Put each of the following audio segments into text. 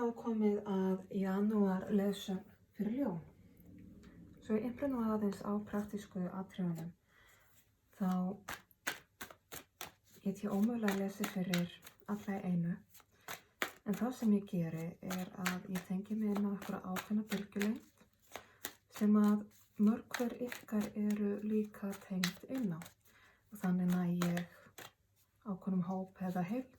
þá komið að janúar leiðsögn fyrir ljón. Svo ég einblíni nú aðeins á praktísku atriðunum, þá get ég ómögulega lesið fyrir alla í einu. En það sem ég geri er að ég tengi mig inn á einhverja ákveðna bylgjulengd sem að mörg hver ykkar eru líka tengd inn á. Og þannig næ ég ákveðnum hóp eða heild.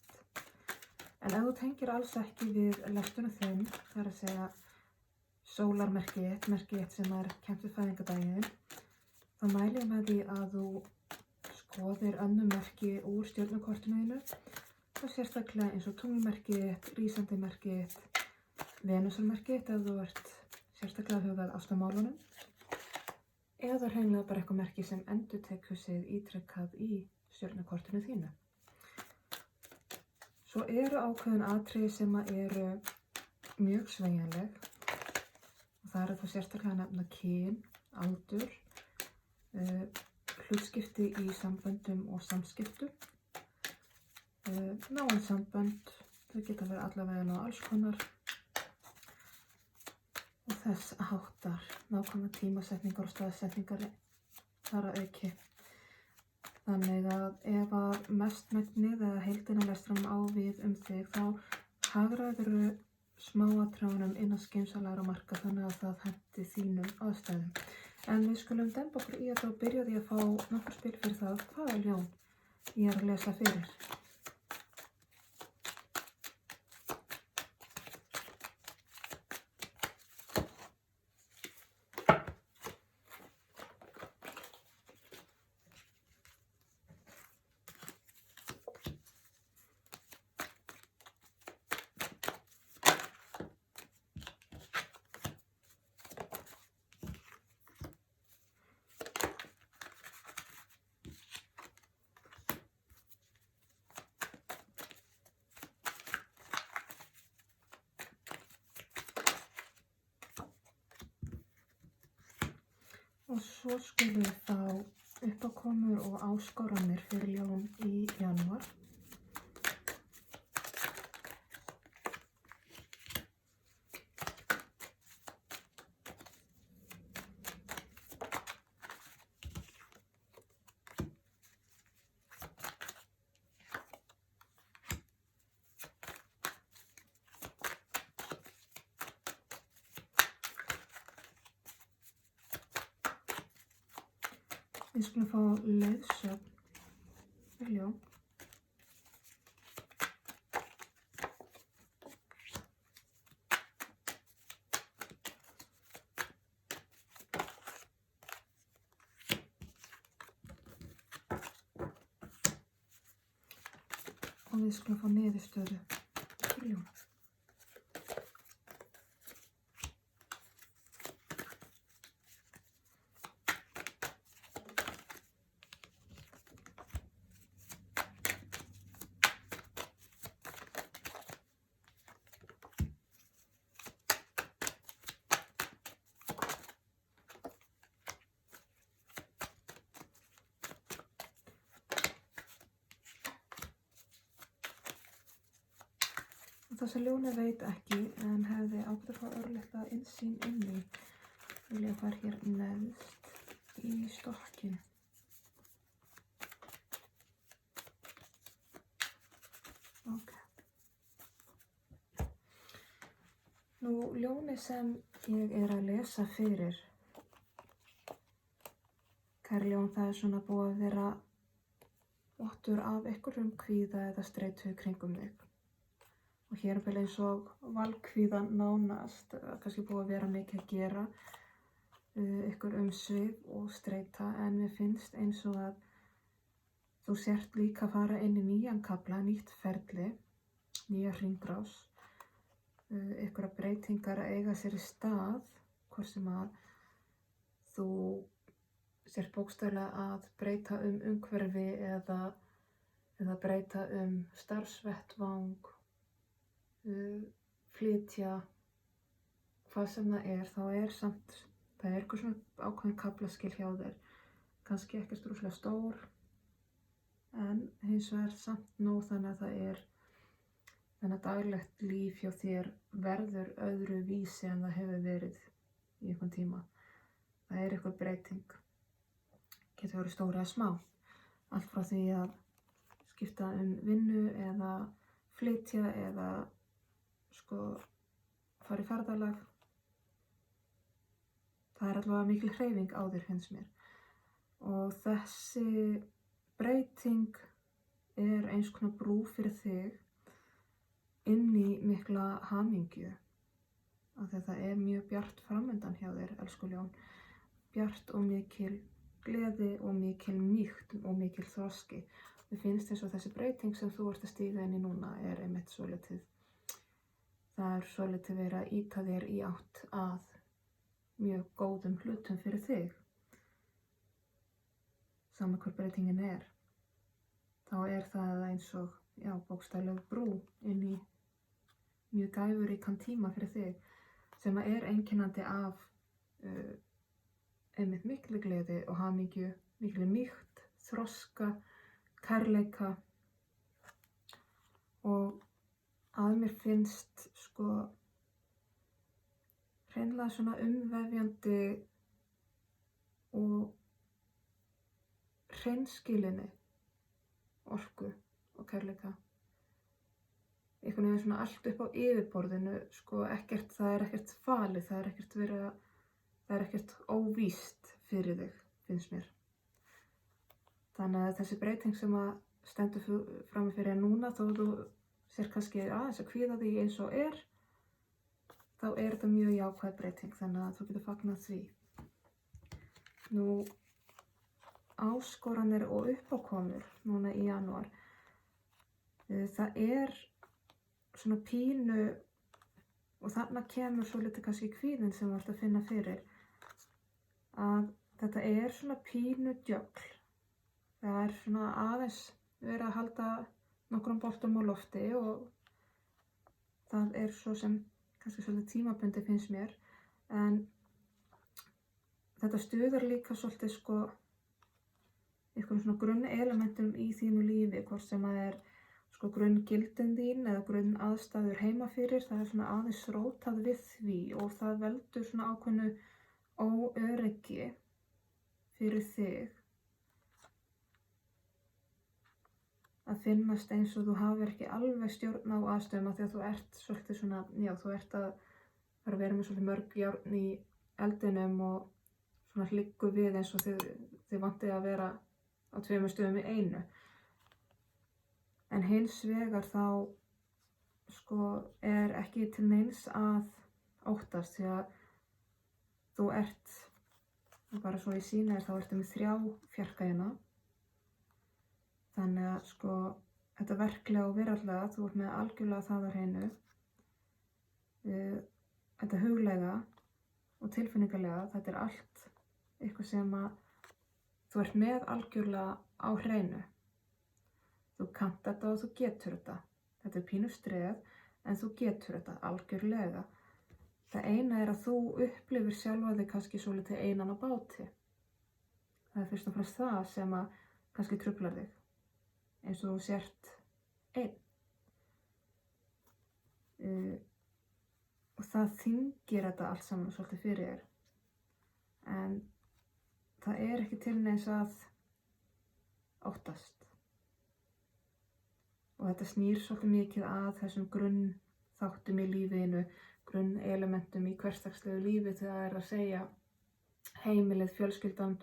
En ef þú tengir alls ekki við lesturinn þinn, það er að segja sólarmerki 1, merki 1 sem er kennt við fæðingardaginn, þá mæli ég með því að þú skoðir önnur merki úr stjörnukortinu þínu, og sérstaklega eins og tunglmerki 1, rísandi merki 1, venusarmerki 1 ef þú ert sérstaklega hugað ástamálunum, eða hreinlega bara eitthvað merki sem endurtekur sig ítrekkað í stjörnukortinu þínu. Svo eru ákveðin atriði sem eru mjög sveigjanleg, og það er þá sérstaklega að nefna kyn, aldur, hlutskipti í samböndum og samskiptum, náin sambönd, þau geta verið allavega á alls konar, og þess háttar nákvæmlega tímasetningar og staðsetningar þar að auki. Þannig að ef að mestmegnið eða heildina lestranum á við þig, þá hagræðirðu smáatriðunum innan skynsamlegra marka þannig að það henti þínum aðstæðum. En við skulum demba okkur í að þá byrja því að fá nokkur spil fyrir það hvaða ljón ég er að lesa fyrir. Og svo skulum við fá uppákomur og áskoranir fyrir ljón í janúar. Við skulum fá leiðsögn fyrir ljón. Og við skulum fá niðurstöðu fyrir ljón. Það sem ljónið veit ekki en hefði átt að fá örlitla innsýn inn í, vil ég fara hér neðst í stokkinn. Ok. Nú, ljónið sem ég er að lesa fyrir, kæri ljón, það er svona búið að vera vottur af einhverjum kvíða eða streitu kringum þig. Og hér er eins og valkvíðan nánast, kannski búið að vera mikið að gera, ykkur umsvif og streita, en mér finnst eins og að þú sért líka að fara inn í nýjan kafla, nýtt ferli, nýja hringrás, ykkur breytingar að eiga sér í stað, hvort sem að þú sért bókstaflega að breyta umhverfi eða breyta starfsvettvang, flytja, hvað sem það er, þá er samt, það er eitthvað svona ákveðin kaflaskil hjá þér, kannski ekki rosalega stór, en hins vegar samt nóg þannig að það er Þannig að daglegt líf hjá þér verður öðru vísi en það hefur verið í einhvern tíma. Það er eitthvað breyting. Getur verið stór eða smá. Allt frá því að skipta vinnu eða flytja eða fara í ferðalag. Það er allavega mikil hreyfing á þér, finnst mér. Og þessi breyting er eins konar brú fyrir þig inn í mikla hamingju. Af því að það er mjög bjart framundan hjá þér, elsku ljón. Bjart og mikil gleði og mikil mýkt og mikil þroski. Mér finnst eins og þessi breyting sem þú ert að stíga inn í núna er einmitt svolítið. Það er svolítið verið að ýta þér í átt að mjög góðum hlutum fyrir þig. Sama hver breytingin er. Þá er það eins og, bókstafleg brú inn í mjög gæfuríkan tíma fyrir þig sem er einkennandi af einmitt miklu gleði og hamingju, miklu mýkt, þroska, kærleika og að mér finnst hreinlega svona umvefjandi og hreinskilinni orku og kærleika. Einhvern veginn svona allt upp á yfirborðinu, það er ekkert falið, það er ekkert óvíst fyrir þig, finnst mér. Þannig að þessi breyting sem að stendur frammi fyrir núna, þó þú sér kannski aðeins að kvíða því eins og þá er þetta mjög jákvæð breyting, þannig að þú getur fagnað því. Nú, áskoranir og uppákomur núna í janúar. Það er svona pínu, og þarna kemur svolítið kannski kvíðinn sem þú ert að finna fyrir, að þetta er svona pínu djögl. Það er svona aðeins verið að halda nokkrum boltum á lofti og það er svo sem kannski svolítið tímabundi finnst mér, en þetta stuðar líka svolítið einhverjum svona grunnelementum í þínu lífi, hvort sem það er grunngildin þín eða grunnaðstæður heima fyrir, það er svona aðeins rótað við því og það veldur svona ákveðnu óöryggi fyrir þig að finnast eins og þú hafir ekki alveg stjórn á aðstöðum af því að þú ert svolítið svona, þú ert að vera með svolítið mörg járn í eldinum og svona hliggu við eins og þið vantið að vera á 2 stöðum í einu. En hins vegar þá er ekki til neins að óttast því að þú ert, bara svo ég sýni þér, þá ertu með 3 fjarka hérna. Þannig að þetta verklega og veraldlega, þú ert með algjörlega það á hreinu. Þetta huglega og tilfinningalega, þetta er allt eitthvað sem að þú ert með algjörlega á hreinu. Þú kannt þetta og þú getur þetta. Þetta er pínu streð, en þú getur þetta algjörlega. Það eina er að þú upplifir sjálfa þig kannski svolítið einan á báti. Það er fyrst og fremst það sem að kannski truflar þig. Eins og þú sért einn. Og það þyngir þetta allt saman svolítið fyrir þér. En það er ekki til neins að óttast. Og þetta snýr svolítið mikið að þessum grunnþáttum í lífinu, grunnelementum í hversdagslegu lífi, þegar það er að segja heimilið, fjölskyldan,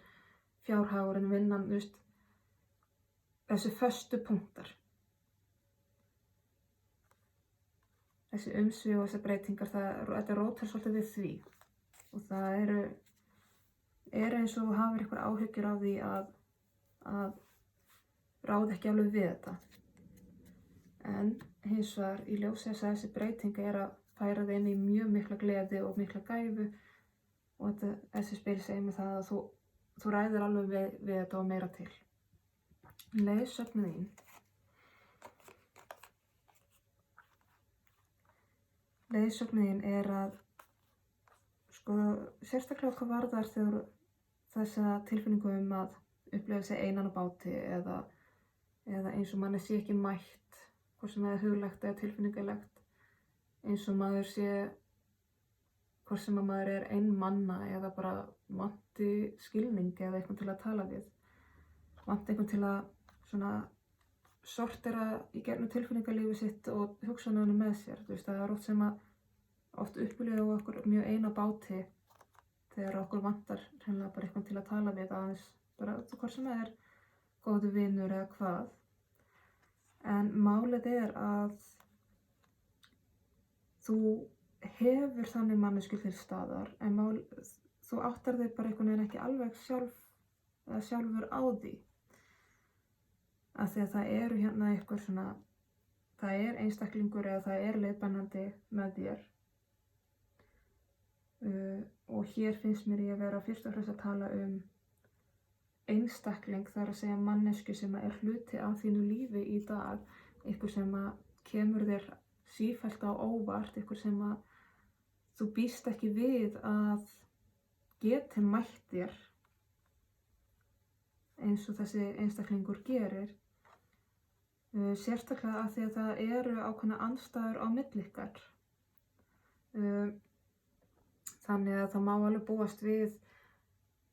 fjárhagurinn, vinnan, þessi föstu punktar. Þessi umsvif og þessi breytingar, þetta rótar svolítið við því. Og það er eins og þú hafir eitthvað áhyggjur af því að ráða ekki alveg við þetta. En hins vegar í ljósi þess að þessi breyting er að færa þig inn í mjög mikla gleði og mikla gæfu og þessi spil segir mig það að þú ræðir alveg við þetta og meira til. Leiðsögnin þín. Leiðsögnin þín er að sérstaklega hvað varðar þegar þessa tilfinningu að upplifa sig einan á báti eða eins og manni sé ekki mætt, hvort sem það er huglegt eða tilfinningalegt, eins og maður sé, hvort sem að maður er einmanna eða bara vanti skilning eða eitthvað til að tala við, vanti eitthvað til að svona sortera í gegnum tilfinningalífi sitt og hugsanirnar með sér. Þú veist, það er oft sem að oft upplifum við okkur mjög ein á báti þegar okkur vantar hreinlega bara eitthvað til að tala við, aðeins bara hvort sem það er góður vinur eða hvað. En málið er að þú hefur þannig mannesku til staðar, en þú áttar þig bara einhvern veginn ekki alveg sjálfur á því. Af því að það eru hérna eitthvað svona, það er einstaklingur eða það er leiðbeinandi með þér. Og hér finnst mér ég að vera fyrst og fremst að tala einstakling, það er að segja mannesku sem er hluti af þínu lífi í dag, eitthvað sem að kemur þér sífellt á óvart, eitthvað sem að þú býst ekki við að geti mætt þér eins og þessi einstaklingur gerir, sérstaklega af því að það eru ákveðnar andstæður á milli ykkar. Þannig að það má alveg búast við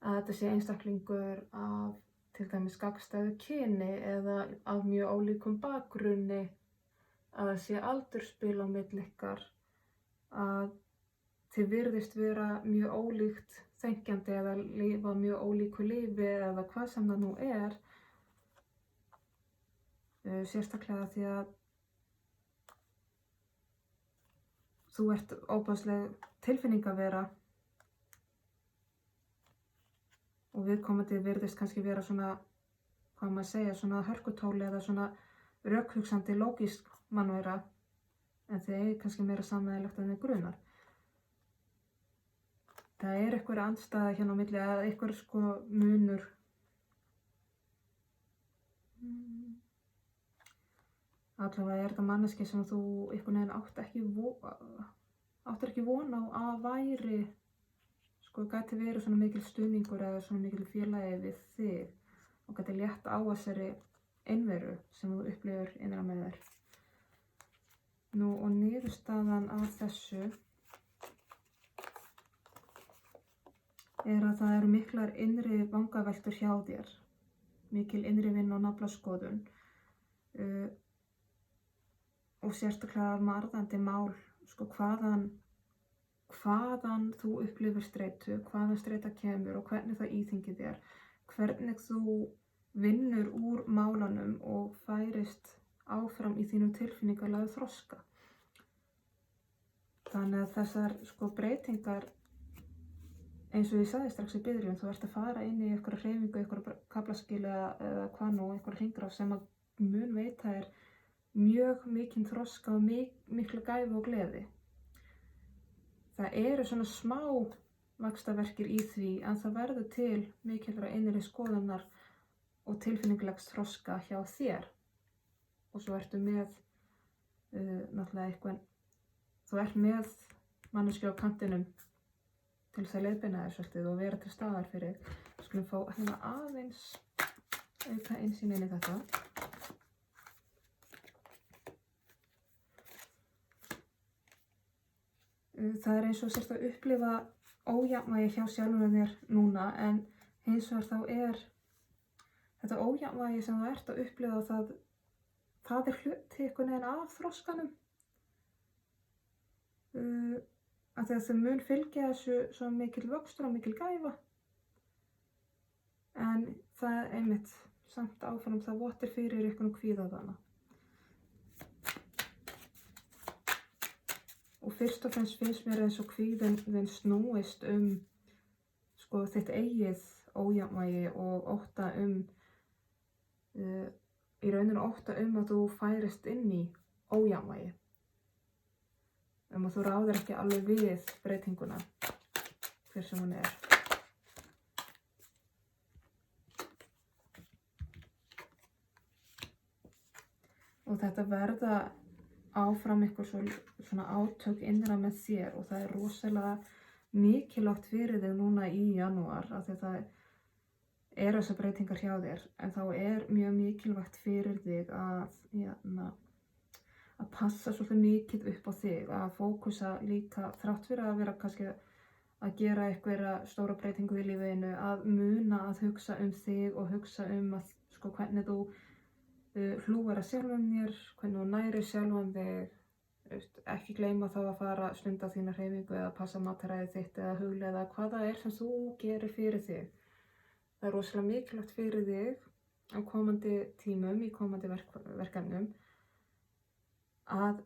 að þetta sé einstaklingur af til dæmis gagnstæðu kyni eða af mjög ólíkum bakgrunni, að það sé aldurspil á milli ykkar, að þið virðist vera mjög ólíkt þenkjandi eða lifa mjög ólíku lífi eða hvað sem það nú er, sérstaklega því að þú ert óbæðsleg tilfinningavera og viðkomandi virðist kannski vera svona, hvað maður segja, svona hörkutóli eða svona rökhugsandi lógísk mannvera, en þið er kannski meira sameiginlegt en þið grunar. Það er einhver andstæða hérna á milli, eða einhver sko munur. Allavega er þetta manneski sem þú einhvern veginn áttir ekki von á að væri, sko gæti verið svona mikil stuðningur eða svona mikil félagi við þig og gæti létt á þessari einveru sem þú upplifir innra með þér. Nú og niðurstaðan af þessu er að það eru miklar innri vangaveltur hjá þér, mikil innri vinna og naflaskoðun og sérstaklega marðandi mál, sko hvaðan þú upplifir streitu, hvaðan streita kemur og hvernig það íþyngir þér, hvernig þú vinnur úr málanum og færist áfram í þínum tilfinningalega þroska. Þannig að þessar sko breytingar, eins og ég sagði strax í byrjun, þú ert að fara inn í einhverja hreyfingu, einhverja kaflaskil eða hvað nú, einhverja hringrás sem að mun veita þér mjög mikinn þroska og mikla gæfu og gleði. Það eru svona smá vaxtarverkir í því, en það verður til mikilvægra innri skoðunar og tilfinningarlegs þroska hjá þér. Og svo ertu með náttúrulega eitthvað, þú ert með manneskju á kantinum til þess að leiðbeina þér svolítið og vera til staðar fyrir. Skulum fá hérna aðeins auka innsýn inn í þetta. Það er eins og sérst að upplifa ójafnvægi hjá sjálfum þér núna, en hins vegar þá er þetta ójafnvægi sem þú ert að upplifa það er hluti einhvern veginn af þroskanum. Af því að þau mun fylgja þessu svo mikil vöxtur og mikil gæfa. En það er einmitt samt áfram það vottir fyrir einhvern kvíðaðana. Og fyrst og fremst finnst mér eins og kvíðinn snúist sko þitt eigið ójafnvægi og ótta í rauninu ótta að þú færist inn í ójafnvægi. Að þú ráðir ekki alveg við breytinguna, hver sem hún er. Og þetta verða áfram eitthvað svona átök innra með þér og það er rosalega mikilvægt fyrir þig núna í janúar af því að það eru þessar breytingar hjá þér, en þá er mjög mikilvægt fyrir þig að að passa svolítið mikið upp á þig, að fókusa líka þrátt fyrir að vera kannski að gera einhverja stóra breytingu í lífinu, að muna að hugsa þig og hugsa að sko hvernig þú hlúir að sjálfum þér, hvernig þú nærir sjálfan þig, ekki gleyma þá að fara að stunda þína hreyfingu eða passa mataræðið þitt eða hugleiða hvað það sem þú gerir fyrir þig. Það er rosalega mikilvægt fyrir þig á komandi tímum, í komandi verkefnum, að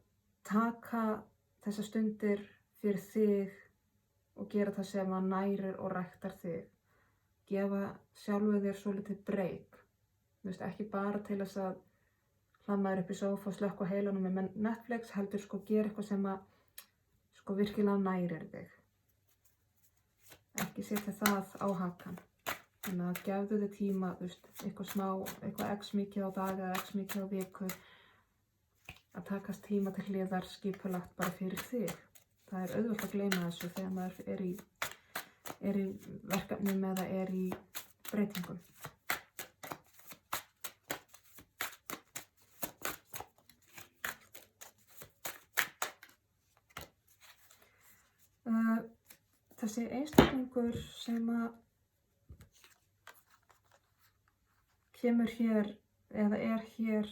taka þessar stundir fyrir þig og gera það sem að nærir og ræktar þig. Gefa sjálfu þér svolítið break. Ekki bara til þess að hlammaður upp í sófa og slökkva heilanum með Netflix, heldur sko gera eitthvað sem að sko virkilega nærir þig. Ekki setja það á hakann. Þannig að gefðu þig tíma, eitthvað smá, eitthvað x mikið á dag eða x mikið á viku, að takast tíma til hliðar skipulagt bara fyrir þig. Það er auðvelt að gleyma þessu þegar maður er í verkefnum eða er í breytingum. Þessi einstaklingur sem að kemur hér eða er hér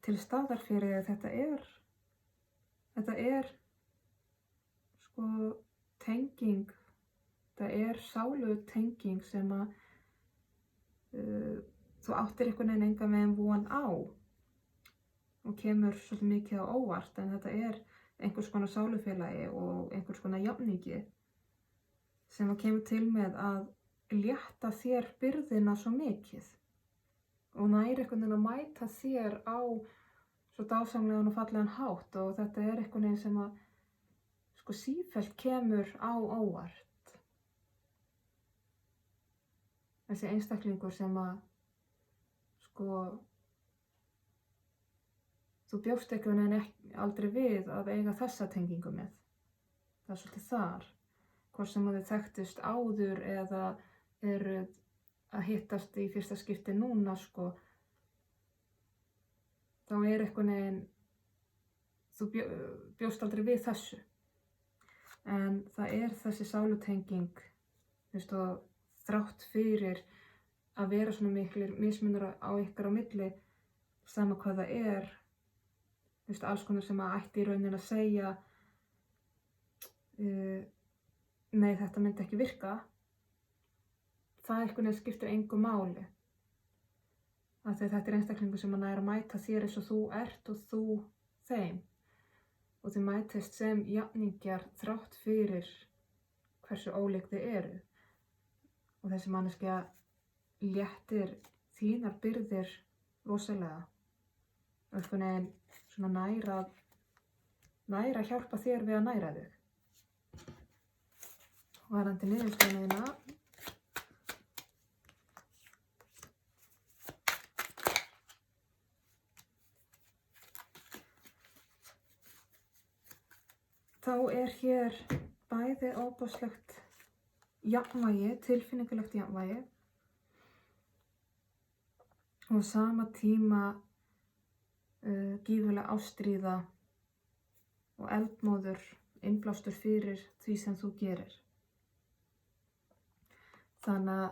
til staðar fyrir þig, þetta er sko tenging, þetta er sálutenging sem að þú áttir einhvern veginn engan veginn von á og kemur svolítið mikið á óvart, en þetta er einhvers konar sálufélagi og einhvers konar jafningi sem að kemur til með að létta þér byrðina svo mikið og næri einhvern veginn að mæta þér á svo dásamlegan og fallegan hátt, og þetta er einhvern veginn sem að sko sífellt kemur á óvart. Þessi einstaklingur sem að sko þú bjóst einhvern veginn aldrei við að eiga þessa tengingu með. Það er svolítið þar. Hvort sem að þið þekktust áður eða eruð að hittast í fyrsta skipti núna, sko, þá er einhvern veginn, þú bjóst aldrei við þessu. En það er þessi sálutenging, og þrátt fyrir að vera svona miklir mismunur á ykkur á milli, sama hvað það er, alls konar sem að ætti í rauninni að segja nei, þetta myndi ekki virka, það einhvern veginn skiptir engu máli. Af því að þetta er einstaklingur sem að næra að mæta þér eins og þú ert og þú þeim. Og þið mætist sem jafningjar þrátt fyrir hversu ólík þið eru. Og þessi manneskja léttir þínar byrðir rosalega. Og einhvern veginn svona næra að hjálpa þér við að næra þig. Varðandi niðurstöðuna þína, þá er hér bæði ofboðslegt jafnvægi, tilfinningulegt jafnvægi, og á sama tíma gífurleg ástríða og eldmóður innblástur fyrir því sem þú gerir. Þannig að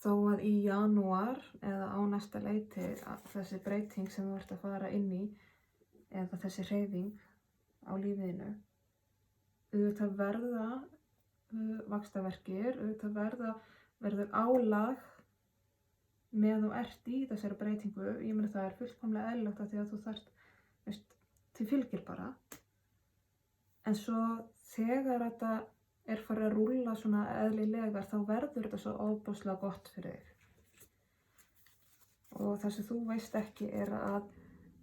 þó að í janúar eða á næsta leyti þessi breyting sem þú ert að fara inn í eða þessi hreyfing á lífiðinu, auðvitað verða vaxtarverkir, auðvitað verður álag með þú ert í þessari breytingu. Ég meina það er fullkomlega eðlilegt af því að þú þarft, til fylgir bara. En svo þegar þetta er farið að rúlla svona eðlilegar, þá verður þetta svo ofboðslega gott fyrir þig. Og það sem þú veist ekki er að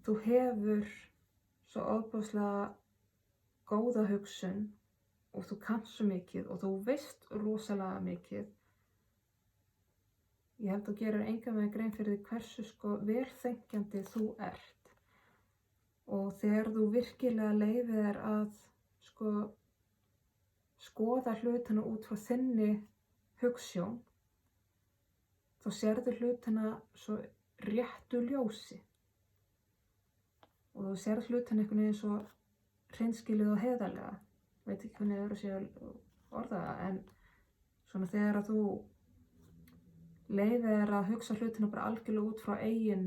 þú hefur svo ofboðslega góða hugsun og þú kannt svo mikið og þú veist rosalega mikið. Ég held að þú gerir engan veginn grein fyrir því hversu sko velþengjandi þú ert. Og þegar þú virkilega leyfir þér að sko skoða hlutina út frá þinni hugsjón, þá sérðu hlutina svo réttu ljósi og þú sérð hlutin einhvern veginn svo hreinskilið og heiðarlega, veit ekki hvernig öðru sé að orða það, en svona þegar að þú leyfir þér að hugsa hlutina bara algjörlega út frá eigin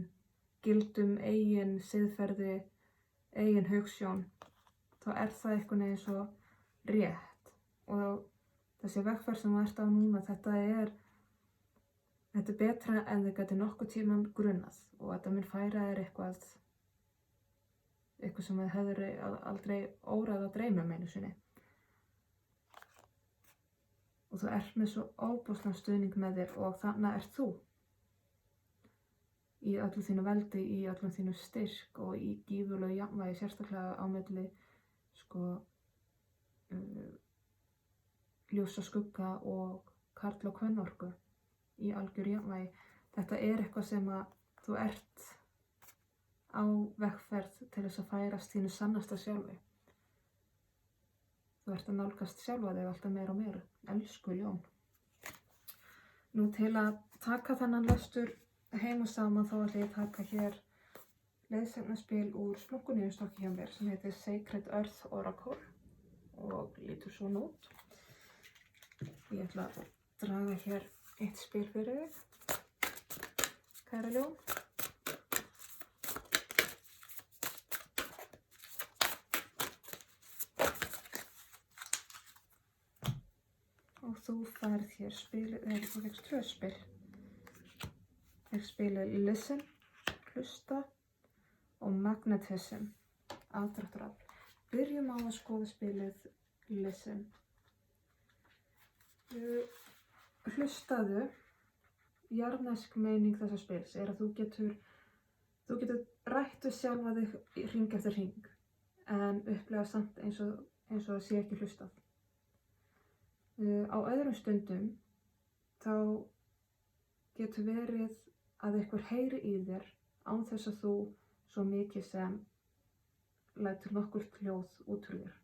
gildum, eigin siðferði, eigin hugsjón, þá það einhvern veginn svo rétt. Og þessi vegferð sem þú ert á núna, þetta er betra en þið gæti nokkuð tíman grunað og þetta mun færa þér eitthvað sem þið hefur aldrei órað að dreyma einu sinni. Og þú ert með svo óbúslegan stuðning með þér og þannig ert þú. Í öllu þínu veldi, í öllum þínu styrk og í gífurlegu jafnvægi, sérstaklega á milli ljós og skugga og karl og kvennorku í algjör jafnvægi. Þetta er eitthvað sem að þú ert á vegferð til þess að færast þínu sannasta sjálfi. Þú ert að nálgast sjálfa þig alltaf meira og meira. Elsku ljón. Nú til að taka þennan lestur heim og saman þá ætla ég að taka hér leiðsagnarspil úr splunkunýjustokki hjá mér sem heitir Sacred Earth Oracle og lítur svona út. Ég ætla að draga hér eitt spil fyrir þig, kæra ljón. Og þú færð hér spilið, þú fegst 2 spil. Ég spilið Listen, hlusta og Magnetism, aðdráttarafl. Byrjum á að skoða spilið Listen. Hlustaðu, jarðnesk meining þessa spils er að þú getur rætt við sjálfa þig hring eftir hring en upplega samt eins og það sé ekki hlustað. Á öðrum stundum þá getur verið að einhver heyri í þér án þess að þú svo mikið sem lætur nokkurt hljóð út úr þér.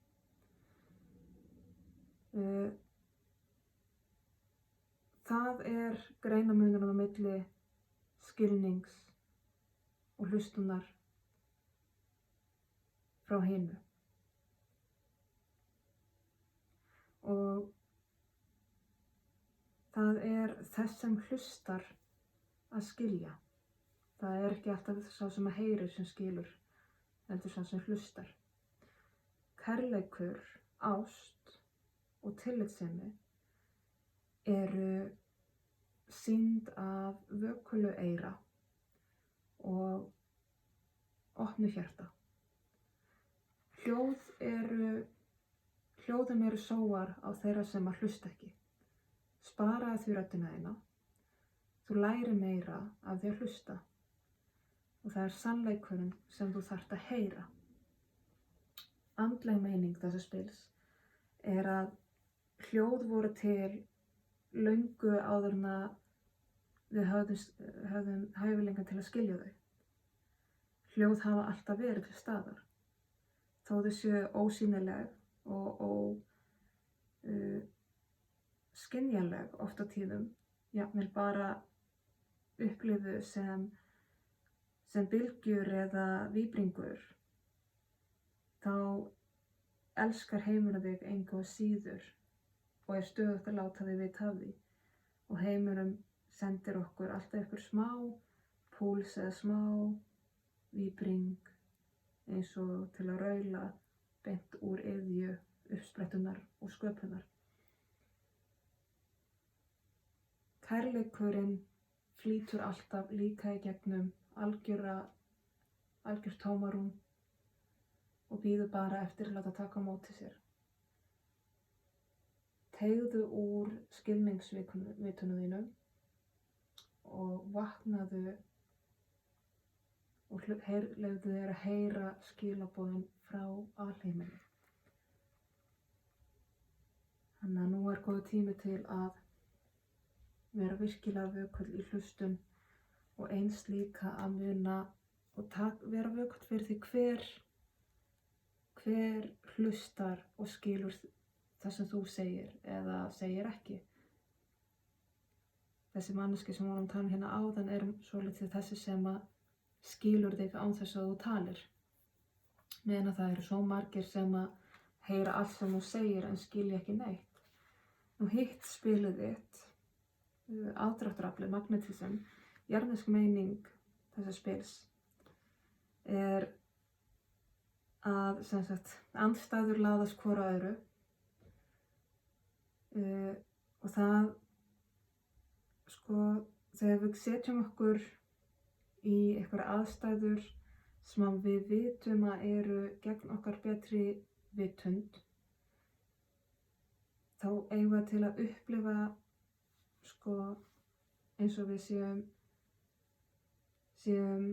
Það er greinarmunurinn á milli skilnings og hlustunar frá hinu. Og það er þess sem hlustar að skilja. Það er ekki alltaf sá sem að heyrir sem skilur, heldur sá sem hlustar. Kærleikur, ást og tillitssemi eru sýnd af vökulu eyra og opnu hjarta. Hljóðum eru sóar á þeirra sem að hlusta ekki. Sparaðu því röddina þína. Þú lærir meira af því að hlusta. Og það er sannleikurinn sem þú þarft að heyra. Andleg meining þessa spils er að hljóð voru til löngu áður en að við höfðum hæfileika til að skilja þau. Hljóð hafa alltaf verið til staðar. Þó þau séu ósýnileg og skynjanleg oft á tíðum, jafnvel bara upplifuð sem bylgjur eða víbringur, þá elskar heimurinn þig engu að síður og er stöðugt að láta þig vita af því. Og heimurinn sendir okkur alltaf einhver smá púls eða smá víbring eins og til að raula beint úr iðju uppsprettunar og sköpunar. Kærleikurinn flýtur alltaf líka í gegnum algjört tómarúm og bíður bara eftir að láta taka á móti sér. Teygðu úr skilningsvitunum þínum og vaknaðu og leyfðu þér að heyra skilaboðin frá alheiminum. Þannig að nú er góður tími til að vera virkilega vökull í hlustun og eins líka að muna og vera vökull fyrir því hver hlustar og skilur það sem þú segir eða segir ekki. þessi manneski sem vorum að tala hérna áðan er svolítið þessi sem að skilur þig án þess að þú talir. Meðan að það eru svo margir sem að heyra allt sem þú segir en skilja ekki neitt. Nú hitt spilið þitt, aðdráttaraflið, magnetism, jarðnesk meining þessa spils er að sem sagt andstæður laðast hvora öðru og það sko þegar við setjum okkur í einhverjar aðstæður sem við vitum að eru gegn okkar betri vitund þá eigum við til að upplifa sko eins og við séum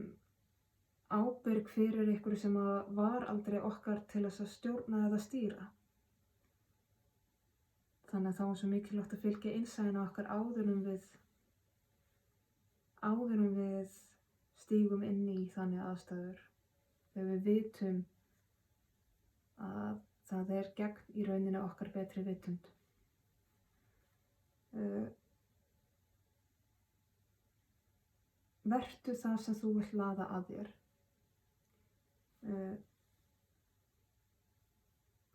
ábyrg fyrir ykkur sem var aldrei okkar til þess að stjórna eða stýra. Þannig að þá er svo mikilvægt að fylgja innsæðina okkar áður en við stígum inn í þannig aðstæður. Þegar við vitum að það er gegn í rauninni okkar betri vitund. Vertu það sem þú vilt laða að þér.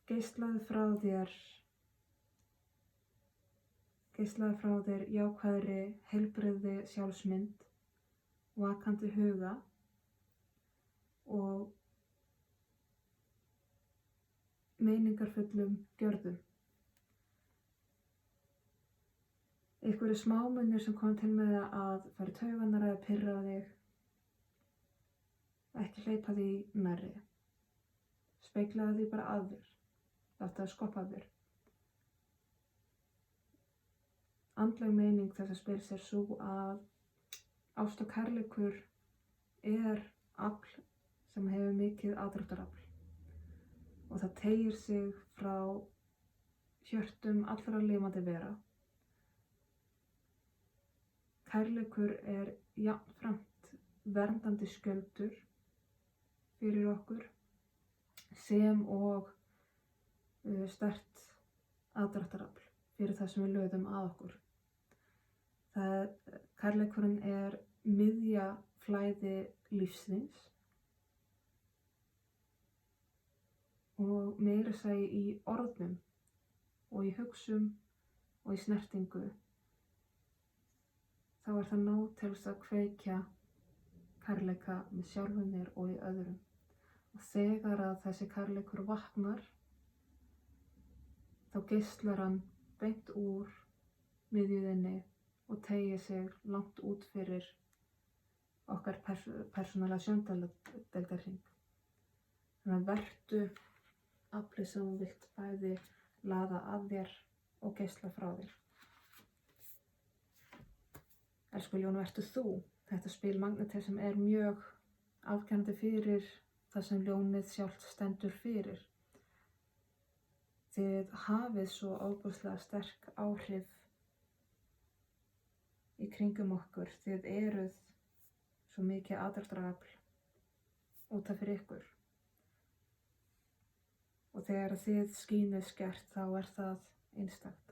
Geislaðu frá þér jákvæðri, heilbrigðri sjálfsmynd, vakandi huga og meiningarfullum gjörðum. Einhverju smámunir sem kom til með að fara í taugarnar eða pirra þig, ekki hleypa því nærri. Speglaðu því bara að þér. Láttu það skoppa að þér. Andleg meining þessa spils er sú að ást og kærleikur er afl sem hefur mikið aðdráttarafl og það teygir sig frá hjörtum allra lifandi vera. Kærleikur er jafnframt verndandi skjöldur fyrir okkur sem og sterkt aðdráttarafl fyrir það sem við lögðum að okkur. Kærleikurinn er miðja flæði lífsins og meira segja í orðum og í hugsum og í snertingu þá er það nóg til þess að kveikja kærleika með sjálfum þér og í öðrum. Og þegar að þessi kærleikur vaknar, þá geislar hann beint úr miðjunni og teygir sig langt út fyrir okkar persónulega sjóndeildarhring. Þannig að vertu aflið sem þú vilt bæði laða að þér og geisla frá þér. Elsku ljón, vertu þú. Þetta spil magnetism er mjög afkennandi fyrir það sem ljónið sjálft stendur fyrir. Þið hafið svo ofboðslega sterk áhrif í kringum okkur. Þið eruð svo mikið aðdráttarafl út af fyrir ykkur. Og þegar þið skínið skært þá er það einstakt.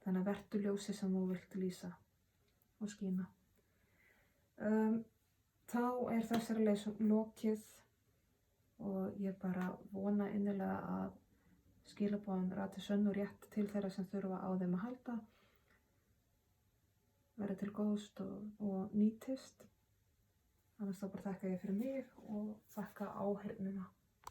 Þannig að vertu ljósið sem þú vilt lýsa og skína. Þá er þessari leið lokið og ég bara vona innilega að skilaboðin rati sönn og rétt til þeirra sem þurfa á þeim að halda, verði til góðs og nýtist. Annars þá bara þakka ég fyrir mig og þakka áheyrnina.